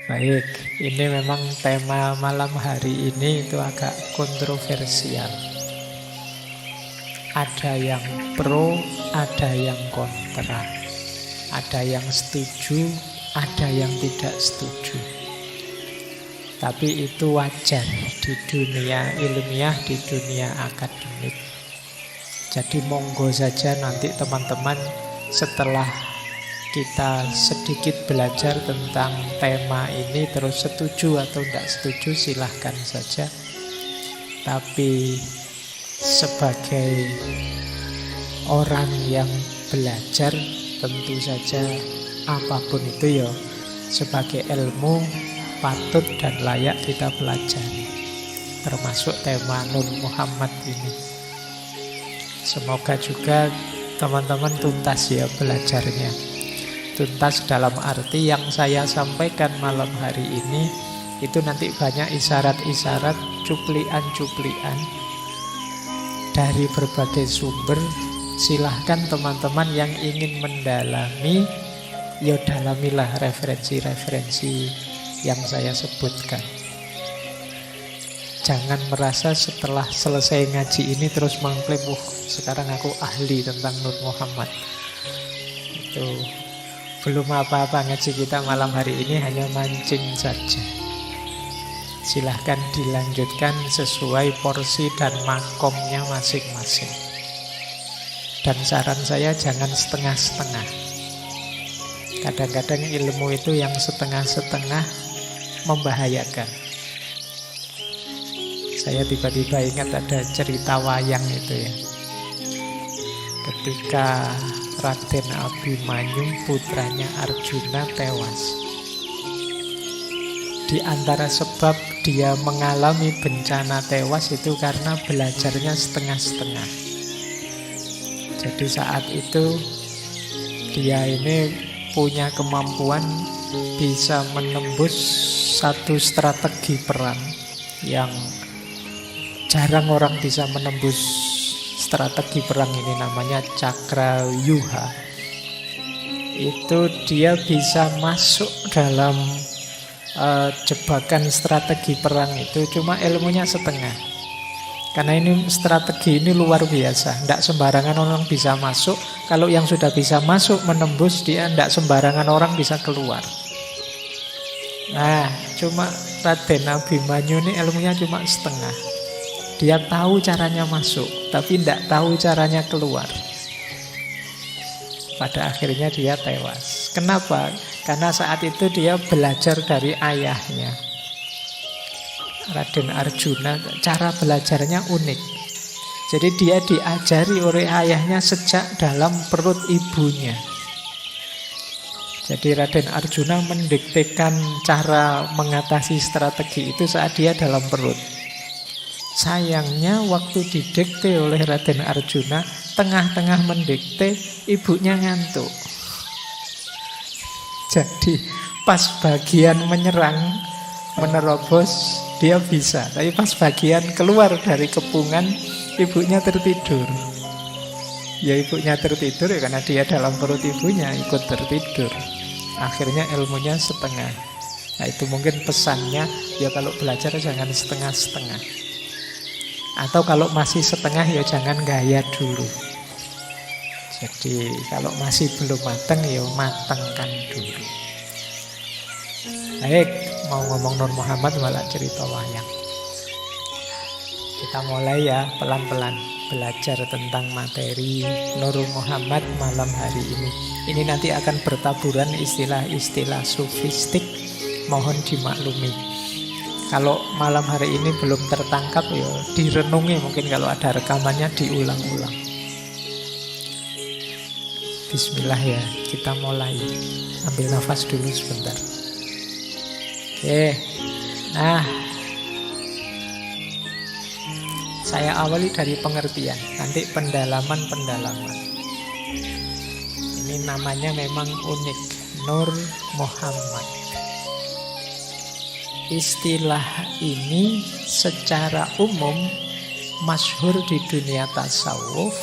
Baik, ini memang tema malam hari ini itu agak kontroversial. Ada yang pro, ada yang kontra. Ada yang setuju, ada yang tidak setuju. Tapi itu wajar di dunia ilmiah, di dunia akademik. Jadi monggo saja nanti teman-teman setelah kita sedikit belajar tentang tema ini terus setuju atau tidak setuju silahkan saja. Tapi sebagai orang yang belajar tentu saja apapun itu ya sebagai ilmu patut dan layak kita pelajari. Termasuk tema Nur Muhammad ini. Semoga juga teman-teman tuntas ya belajarnya. Tuntas dalam arti yang saya sampaikan malam hari ini itu nanti banyak isyarat-isyarat, cuplian-cuplian dari berbagai sumber. Silahkan teman-teman yang ingin mendalami, ya dalamilah referensi-referensi yang saya sebutkan. Jangan merasa setelah selesai ngaji ini terus mengklaim, sekarang aku ahli tentang Nur Muhammad. Itu belum apa-apa, ngaji kita malam hari ini hanya mancing saja. Silahkan dilanjutkan sesuai porsi dan makomnya masing-masing. Dan saran saya jangan setengah-setengah. Kadang-kadang ilmu itu yang setengah-setengah membahayakan. Saya tiba-tiba ingat ada cerita wayang itu ya. Ketika Raden Abimanyu putranya Arjuna tewas. Di antara sebab dia mengalami bencana tewas itu karena belajarnya setengah-setengah. Jadi saat itu dia ini punya kemampuan bisa menembus satu strategi perang yang jarang orang bisa menembus. Strategi perang ini namanya Cakrayuha. Itu dia bisa masuk dalam jebakan strategi perang itu, cuma ilmunya setengah. Karena ini strategi ini luar biasa. Tidak sembarangan orang bisa masuk. Kalau yang sudah bisa masuk menembus, dia tidak sembarangan orang bisa keluar. Nah, cuma Raden Abimanyu ini ilmunya cuma setengah. Dia tahu caranya masuk, tapi tidak tahu caranya keluar. Pada akhirnya dia tewas. Kenapa? Karena saat itu dia belajar dari ayahnya, Raden Arjuna. Cara belajarnya unik. Jadi dia diajari oleh ayahnya sejak dalam perut ibunya. Jadi Raden Arjuna mendiktekan cara mengatasi strategi itu saat dia dalam perut. Sayangnya waktu didikte oleh Raden Arjuna, tengah-tengah mendikte ibunya ngantuk. Jadi pas bagian menyerang, menerobos, dia bisa. Tapi pas bagian keluar dari kepungan, ibunya tertidur. Ya ibunya tertidur ya karena dia dalam perut ibunya ikut tertidur. Akhirnya ilmunya setengah. Nah itu mungkin pesannya, ya kalau belajar jangan setengah-setengah. Atau kalau masih setengah ya jangan gaya dulu. Jadi kalau masih belum matang ya matangkan dulu. Baik, mau ngomong Nur Muhammad malah cerita wayang. Kita mulai ya pelan-pelan belajar tentang materi Nur Muhammad malam hari ini. Ini nanti akan bertaburan istilah-istilah sufistik, mohon dimaklumi. Kalau malam hari ini belum tertangkap ya direnungi, mungkin kalau ada rekamannya diulang-ulang. Bismillah ya, kita mulai. Ambil nafas dulu sebentar. Oke, nah saya awali dari pengertian, nanti pendalaman-pendalaman. Ini namanya memang unik, Nur Muhammad. Istilah ini secara umum masyhur di dunia tasawuf,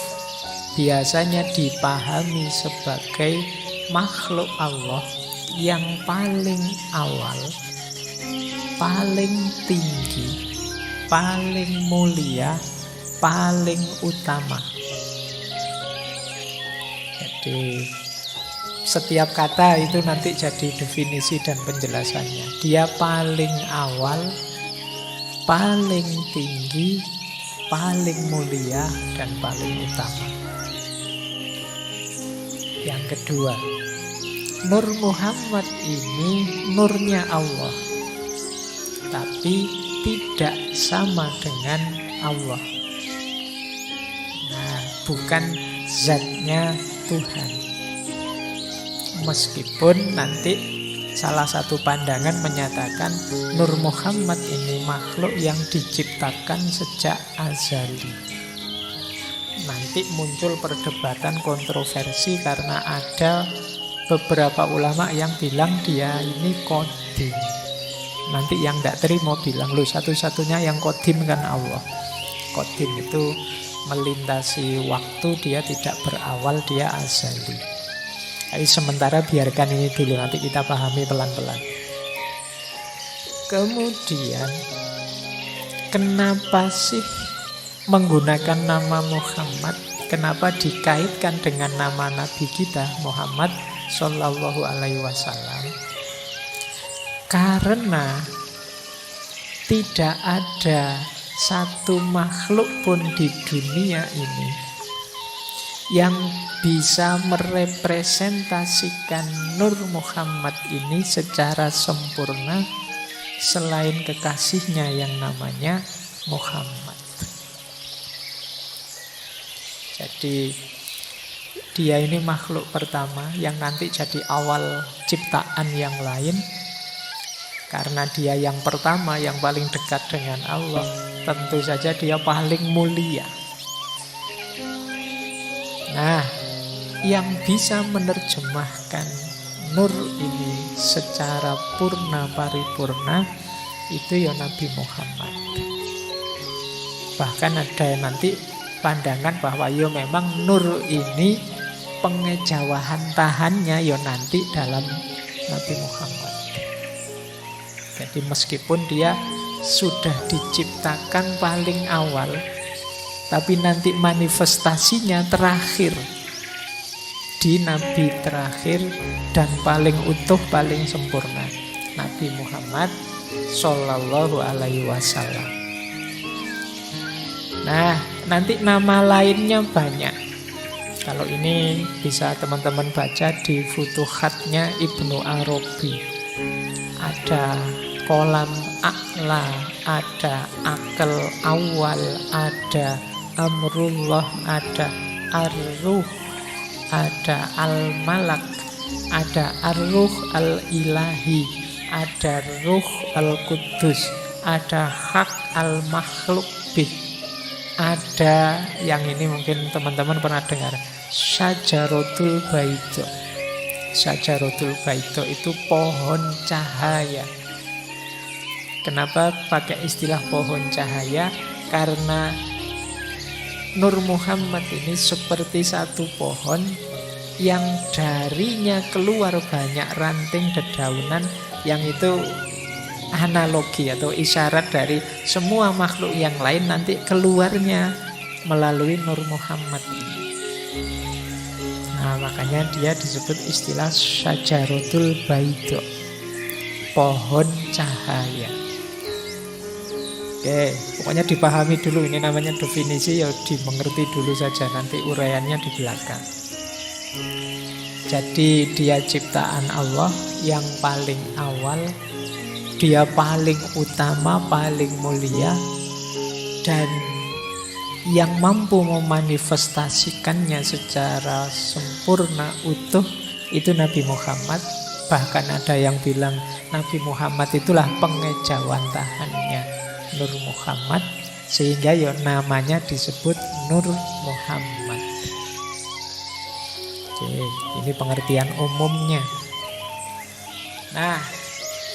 biasanya dipahami sebagai makhluk Allah yang paling awal, paling tinggi, paling mulia, paling utama. Jadi setiap kata itu nanti jadi definisi dan penjelasannya. Dia paling awal, paling tinggi, paling mulia, dan paling utama. Yang kedua, Nur Muhammad ini nurnya Allah, tapi tidak sama dengan Allah. Nah, bukan zatnya Tuhan. Meskipun nanti salah satu pandangan menyatakan Nur Muhammad ini makhluk yang diciptakan sejak azali. Nanti muncul perdebatan kontroversi karena ada beberapa ulama yang bilang dia ini qadim. Nanti yang tidak terima bilang, loh satu-satunya yang qadim kan Allah. Qadim itu melintasi waktu, dia tidak berawal, dia azali. Tapi sementara biarkan ini dulu, nanti kita pahami pelan-pelan. Kemudian, kenapa sih menggunakan nama Muhammad? Kenapa dikaitkan dengan nama Nabi kita Muhammad Sallallahu Alaihi Wasallam? Karena tidak ada satu makhluk pun di dunia ini yang bisa merepresentasikan Nur Muhammad ini secara sempurna selain kekasihnya yang namanya Muhammad. Jadi dia ini makhluk pertama yang nanti jadi awal ciptaan yang lain. Karena dia yang pertama, yang paling dekat dengan Allah, tentu saja dia paling mulia. Nah, yang bisa menerjemahkan nur ini secara purna paripurna itu ya Nabi Muhammad. Bahkan ada nanti pandangan bahwa ya memang nur ini pengejawahan tahannya ya nanti dalam Nabi Muhammad. Jadi meskipun dia sudah diciptakan paling awal, tapi nanti manifestasinya terakhir di Nabi terakhir dan paling utuh, paling sempurna, Nabi Muhammad Sallallahu Alaihi Wasallam. Nah, nanti nama lainnya banyak. Kalau ini bisa teman-teman baca di Futuhatnya Ibnu Arabi. Ada kolam a'la, ada akal awal, ada amrullah, ada ar-ruh, ada al-malak, ada ar-ruh al-ilahi, ada ruh al-qudus, ada hak al-makhluk bih, ada yang ini mungkin teman-teman pernah dengar, syajaratul baito. Syajaratul baito itu pohon cahaya. Kenapa pakai istilah pohon cahaya? Karena Nur Muhammad ini seperti satu pohon yang darinya keluar banyak ranting dedaunan, yang itu analogi atau isyarat dari semua makhluk yang lain nanti keluarnya melalui Nur Muhammad ini. Nah, makanya dia disebut istilah syajaratul baito, pohon cahaya. Oke, pokoknya dipahami dulu, ini namanya definisi, ya dimengerti dulu saja, nanti uraiannya di belakang. Jadi dia ciptaan Allah yang paling awal, dia paling utama, paling mulia, dan yang mampu memanifestasikannya secara sempurna, utuh, itu Nabi Muhammad. Bahkan ada yang bilang Nabi Muhammad itulah pengejawantahannya Nur Muhammad, sehingga ya namanya disebut Nur Muhammad. Oke, ini pengertian umumnya. Nah,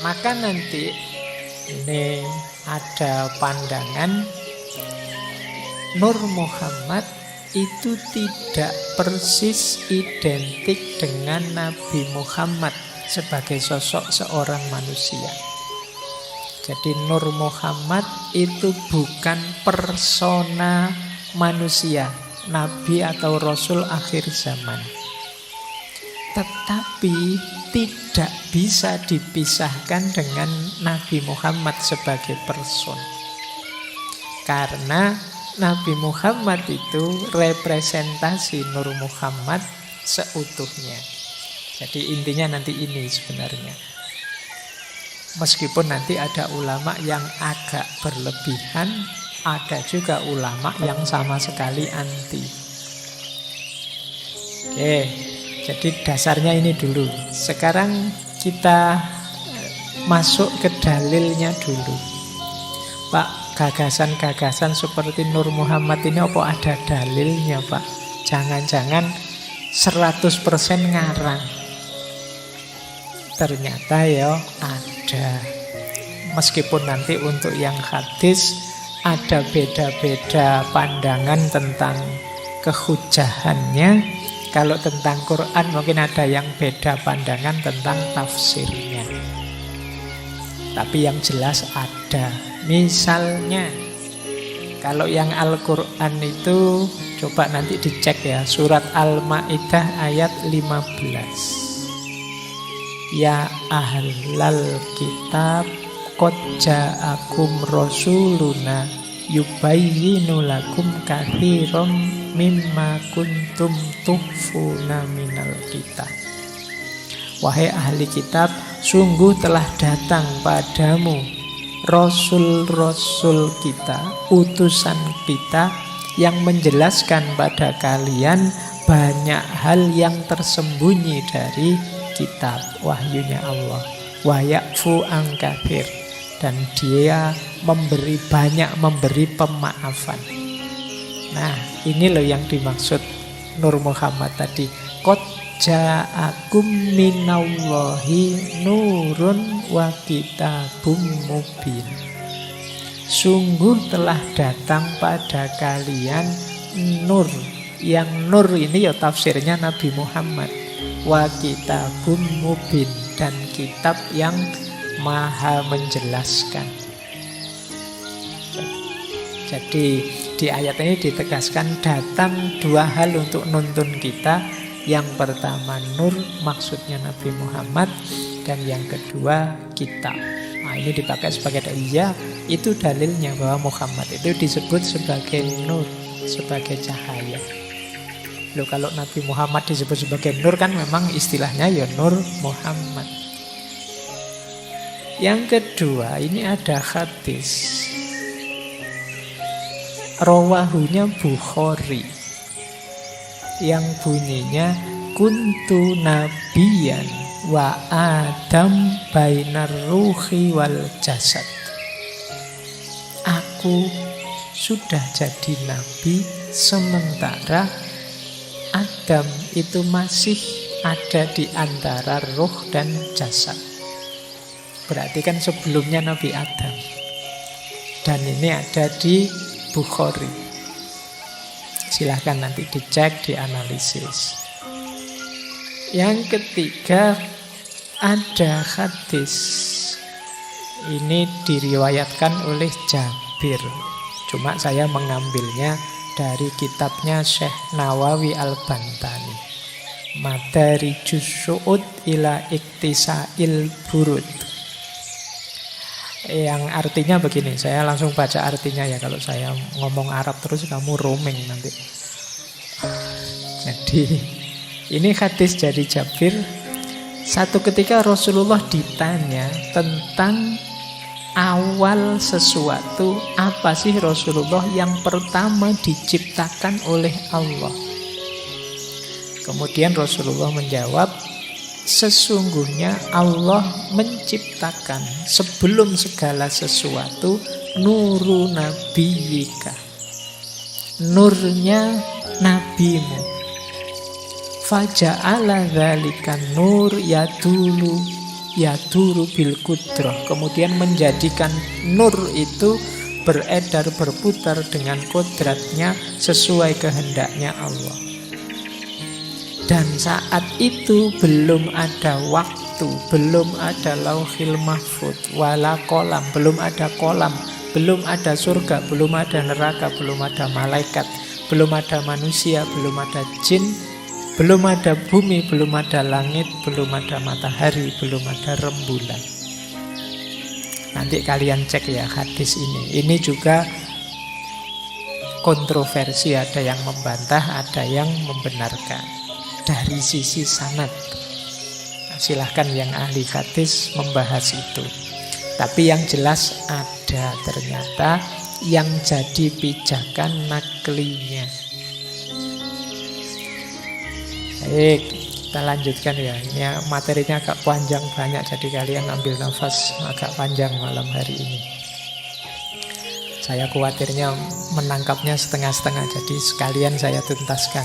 maka nanti ini ada pandangan Nur Muhammad itu tidak persis identik dengan Nabi Muhammad sebagai sosok seorang manusia. Jadi Nur Muhammad itu bukan persona manusia, nabi atau rasul akhir zaman. Tetapi tidak bisa dipisahkan dengan Nabi Muhammad sebagai person. Karena Nabi Muhammad itu representasi Nur Muhammad seutuhnya. Jadi intinya nanti ini sebenarnya. Meskipun nanti ada ulama yang agak berlebihan, ada juga ulama yang sama sekali anti. Oke, jadi dasarnya ini dulu. Sekarang kita masuk ke dalilnya dulu. Pak, gagasan-gagasan seperti Nur Muhammad ini apa ada dalilnya, Pak? Jangan-jangan 100% ngarang. Ternyata ya ada. Meskipun nanti untuk yang hadis ada beda-beda pandangan tentang kehujahannya. Kalau tentang Quran mungkin ada yang beda pandangan tentang tafsirnya. Tapi yang jelas ada. Misalnya kalau yang Al-Quran itu coba nanti dicek ya, surat Al-Maidah ayat 15. Ya ahlal kitab qad ja'akum rasuluna yubayyinu lakum katsiran mimma kuntum tukhfuna minal kitab. Wahai ahli kitab, sungguh telah datang padamu rasul-rasul kita, utusan kita yang menjelaskan pada kalian banyak hal yang tersembunyi dari kitab wahyunya Allah. Wa ya'fu an katsir, dan dia memberi pemaafan. Nah, ini loh yang dimaksud Nur Muhammad tadi. Qad ja'akum minallahi nurun wa kitabum mubin. Sungguh telah datang pada kalian nur. Yang nur ini ya tafsirnya Nabi Muhammad. Wa kitabum mubin, dan kitab yang maha menjelaskan. Jadi di ayat ini ditegaskan datang dua hal untuk nuntun kita. Yang pertama nur, maksudnya Nabi Muhammad, dan yang kedua kitab. Nah, ini dipakai sebagai dalil. Itu dalilnya bahwa Muhammad itu disebut sebagai nur, sebagai cahaya. Loh, kalau Nabi Muhammad disebut sebagai nur kan memang istilahnya ya Nur Muhammad. Yang kedua, ini ada hadis. Rawahunya Bukhari yang bunyinya kuntu nabiyan wa adam bainar ruhi wal jasad. Aku sudah jadi nabi sementara Adam itu masih ada di antara roh dan jasad. Berarti kan sebelumnya Nabi Adam. Dan ini ada di Bukhari. Silahkan nanti dicek, dianalisis. Yang ketiga ada hadis. Ini diriwayatkan oleh Jabir. Cuma saya mengambilnya dari kitabnya Syekh Nawawi Al-Bantani, Madarijus Su'ud ila Iktisail Burud. Yang artinya begini, saya langsung baca artinya ya. Kalau saya ngomong Arab terus kamu roaming nanti. Jadi ini hadis dari Jabir. Satu ketika Rasulullah ditanya tentang awal sesuatu, apa sih Rasulullah yang pertama diciptakan oleh Allah? Kemudian Rasulullah menjawab, sesungguhnya Allah menciptakan sebelum segala sesuatu nuru nabiyika, nurnya nabimu. Faja'ala dzalikan nur yaduru bil kudrah. Kemudian menjadikan nur itu beredar, berputar dengan kodratnya sesuai kehendaknya Allah. Dan saat itu belum ada waktu itu belum ada lauhil mahfud, wala kolam, belum ada kolam, belum ada surga, belum ada neraka, belum ada malaikat, belum ada manusia, belum ada jin, belum ada bumi, belum ada langit, belum ada matahari, belum ada rembulan. Nanti kalian cek ya hadis ini. Ini juga kontroversi, ada yang membantah, ada yang membenarkan dari sisi sanad. Nah, silahkan yang ahli hadis membahas itu. Tapi yang jelas ada ternyata yang jadi pijakan naklinya. Baik, kita lanjutkan ya. Ini materinya agak panjang banyak, jadi kalian ambil nafas agak panjang malam hari ini. Saya khawatirnya menangkapnya setengah-setengah, jadi sekalian saya tuntaskan.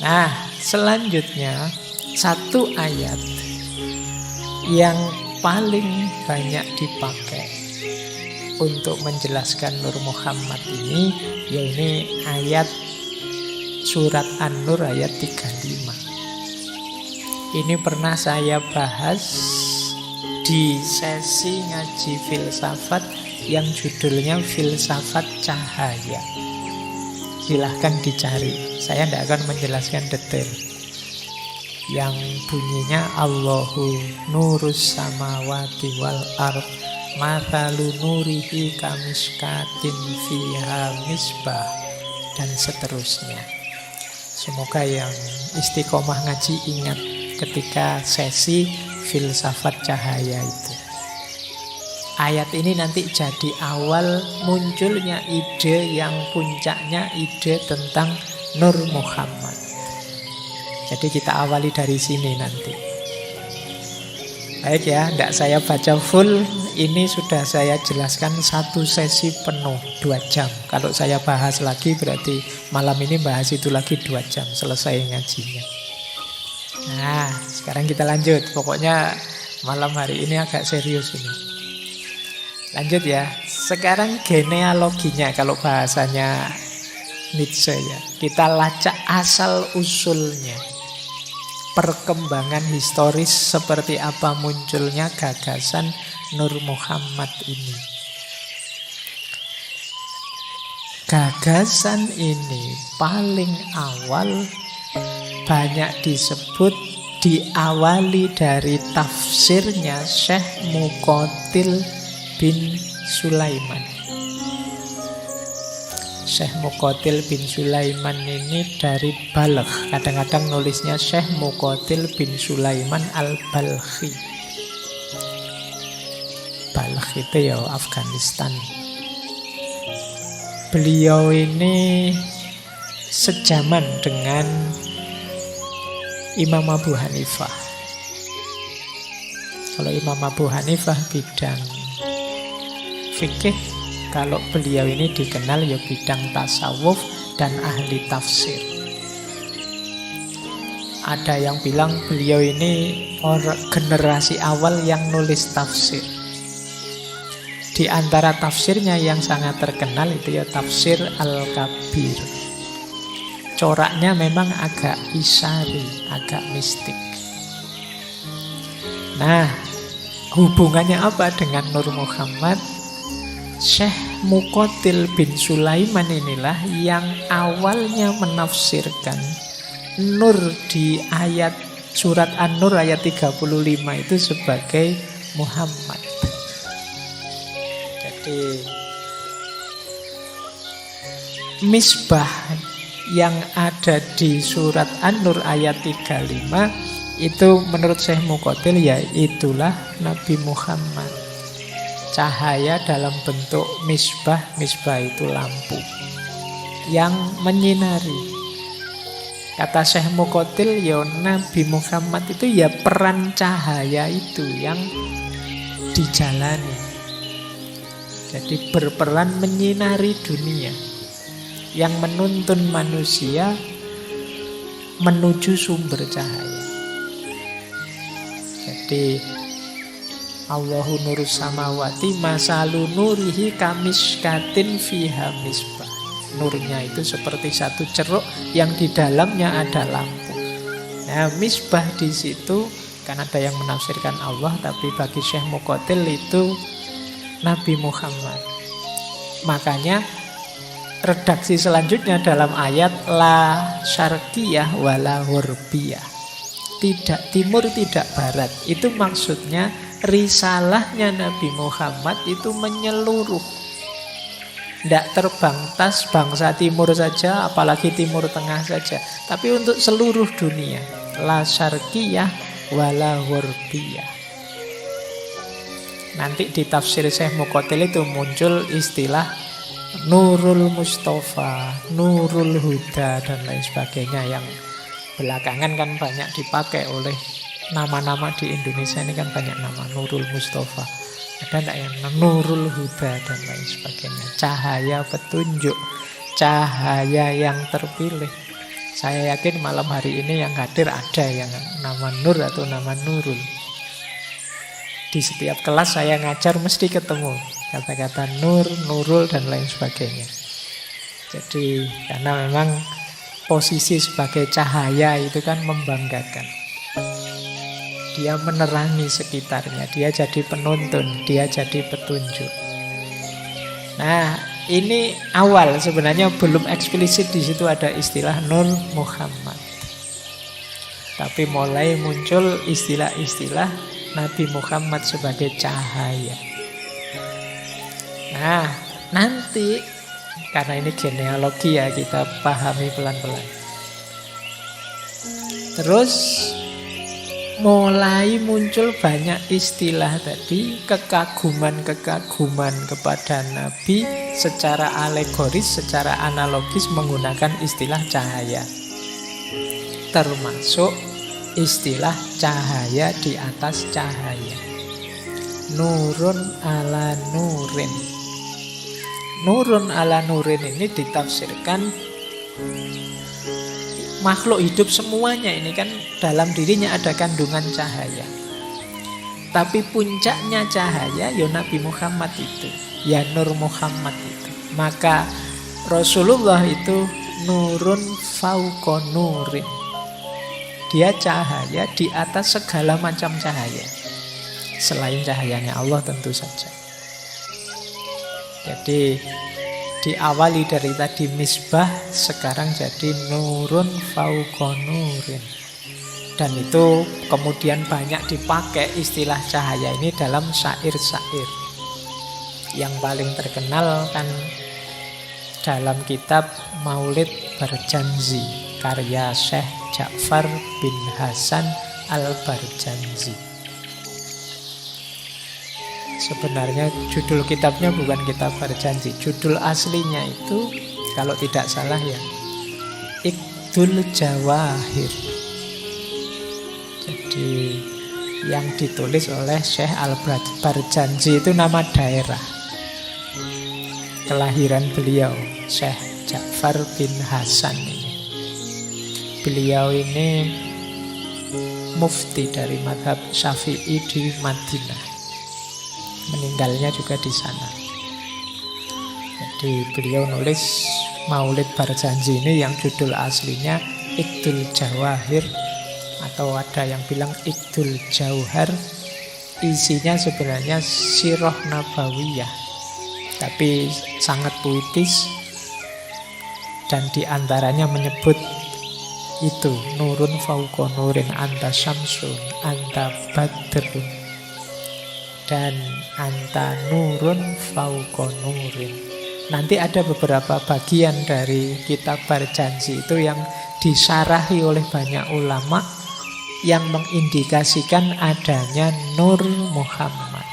Nah, selanjutnya satu ayat yang paling banyak dipakai untuk menjelaskan Nur Muhammad ini, yaitu ayat surat An-Nur ayat 35. Ini pernah saya bahas di sesi ngaji filsafat yang judulnya Filsafat Cahaya. Silahkan dicari, saya tidak akan menjelaskan detail. Yang bunyinya Allahu nurus samawati wal ard mathalu nurihi kamiskatin fiha misbah, dan seterusnya. Semoga yang istiqomah ngaji ingat ketika sesi filsafat cahaya itu. Ayat ini nanti jadi awal munculnya ide yang puncaknya ide tentang Nur Muhammad. Jadi kita awali dari sini nanti. Baik ya, tidak saya baca full. Ini sudah saya jelaskan satu sesi penuh 2 jam. Kalau saya bahas lagi berarti malam ini bahas itu lagi 2 jam selesai ngajinya. Nah, sekarang kita lanjut. Pokoknya malam hari ini agak serius ini. Lanjut ya. Sekarang genealoginya kalau bahasanya Nietzsche ya. Kita lacak asal usulnya. Perkembangan historis seperti apa munculnya gagasan Nur Muhammad ini. Gagasan ini paling awal banyak disebut diawali dari tafsirnya Syekh Muqatil bin Sulaiman. Syekh Muqatil bin Sulaiman ini dari Balkh. Kadang-kadang nulisnya Syekh Muqatil bin Sulaiman al-Balkhi. Balkh itu ya Afghanistan. Beliau ini sejaman dengan Imam Abu Hanifah. Kalau Imam Abu Hanifah bidang fikih, kalau beliau ini dikenal ya bidang tasawuf dan ahli tafsir. Ada yang bilang beliau ini generasi awal yang nulis tafsir. Di antara tafsirnya yang sangat terkenal itu ya tafsir Al-Kabir. Coraknya memang agak isyari, agak mistik. Nah, hubungannya apa dengan Nur Muhammad? Syekh Muqatil bin Sulaiman inilah yang awalnya menafsirkan Nur di ayat surat An-Nur ayat 35 itu sebagai Muhammad. Jadi misbah yang ada di surat An-Nur ayat 35 itu menurut Syekh Muqatil ya itulah Nabi Muhammad. Cahaya dalam bentuk misbah. Misbah itu lampu yang menyinari. Kata Syekh Muqatil ya Nabi Muhammad itu ya peran cahaya itu yang dijalani. Jadi berperan menyinari dunia, yang menuntun manusia menuju sumber cahaya. Jadi Allahu nurus samawati masalu nurihi kamiskatin fiha misbah. Nurnya itu seperti satu ceruk yang di dalamnya ada lampu. Nah, misbah di situ kan ada yang menafsirkan Allah, tapi bagi Syekh Muqatil itu Nabi Muhammad. Makanya redaksi selanjutnya dalam ayat la syarqiyah wala gharbiyah. Tidak timur, tidak barat. Itu maksudnya risalahnya Nabi Muhammad itu menyeluruh. Tidak terbatas bangsa timur saja, apalagi timur tengah saja. Tapi untuk seluruh dunia. La syarqiyah wala gharbiyah. Nanti di tafsir Syekh Muqatil itu muncul istilah Nurul Mustafa, Nurul Huda, dan lain sebagainya yang belakangan kan banyak dipakai oleh nama-nama di Indonesia ini kan banyak nama. Nurul Mustafa, ada enggak yang Nurul Huda dan lain sebagainya. Cahaya petunjuk, cahaya yang terpilih. Saya yakin malam hari ini yang hadir ada yang nama Nur atau nama Nurul. Di setiap kelas saya ngajar mesti ketemu kata-kata Nur, Nurul, dan lain sebagainya. Jadi karena memang posisi sebagai cahaya itu kan membanggakan. Dia menerangi sekitarnya, dia jadi penuntun, dia jadi petunjuk. Nah, ini awal sebenarnya belum eksplisit di situ ada istilah Nur Muhammad. Tapi mulai muncul istilah-istilah Nabi Muhammad sebagai cahaya. Nah, nanti karena ini genealogi ya, kita pahami pelan-pelan. Terus mulai muncul banyak istilah tadi, kekaguman-kekaguman kepada Nabi secara alegoris, secara analogis menggunakan istilah cahaya. Termasuk istilah cahaya di atas cahaya. Nurun ala nurin. Nurun ala nurin ini ditafsirkan makhluk hidup semuanya ini kan dalam dirinya ada kandungan cahaya. Tapi puncaknya cahaya ya Nabi Muhammad itu, ya Nur Muhammad itu. Maka Rasulullah itu nurun fauqa nurin. Dia cahaya di atas segala macam cahaya. Selain cahayanya Allah tentu saja. Jadi diawali dari tadi misbah, sekarang jadi nurun fauqa nurin. Dan itu kemudian banyak dipakai istilah cahaya ini dalam syair-syair. Yang paling terkenal kan dalam kitab Maulid Barjanzi karya Syekh Ja'far bin Hasan Al-Barjanzi. Sebenarnya judul kitabnya bukan kitab Barjanzi. Judul aslinya itu kalau tidak salah ya Iqdul Jawahir. Jadi yang ditulis oleh Syekh Al-Barjanzi itu nama daerah kelahiran beliau, Syekh Ja'far bin Hasan ini. Beliau ini mufti dari mazhab Syafi'i di Madinah. Meninggalnya juga di sana. Jadi beliau nulis Maulid Barjanzi ini yang judul aslinya Iqdul Jawahir, atau ada yang bilang Iqdul Jauhar. Isinya sebenarnya sirah nabawiyah, tapi sangat puitis. Dan diantaranya menyebut itu nurun fauqa nurin, anta syamsun, anta badrun, dan anta nurun fauqa nurin. Nanti ada beberapa bagian dari kitab Barjanzi itu yang disarahi oleh banyak ulama yang mengindikasikan adanya Nur Muhammad.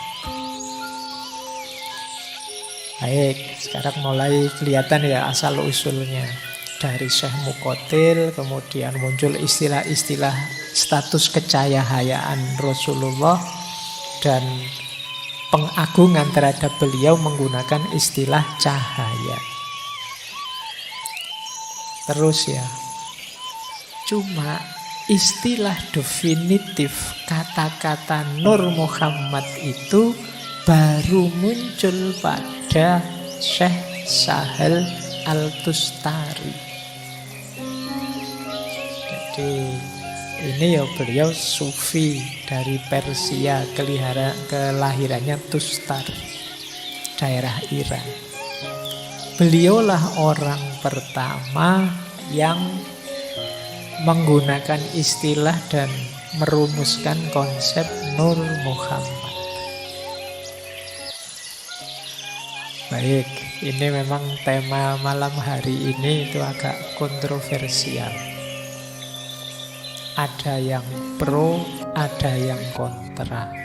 Baik, sekarang mulai kelihatan ya asal usulnya. Dari Syekh Muqatil kemudian muncul istilah-istilah status kecahayaan Rasulullah dan pengagungan terhadap beliau menggunakan istilah cahaya. Terus ya, cuma istilah definitif kata-kata Nur Muhammad itu baru muncul pada Syekh Sahal Al-Tustari. Jadi ini ya beliau sufi dari Persia, kelahirannya Tustar, daerah Iran. Beliaulah orang pertama yang menggunakan istilah dan merumuskan konsep Nur Muhammad. Baik, ini memang tema malam hari ini itu agak kontroversial. Ada yang pro, ada yang kontra.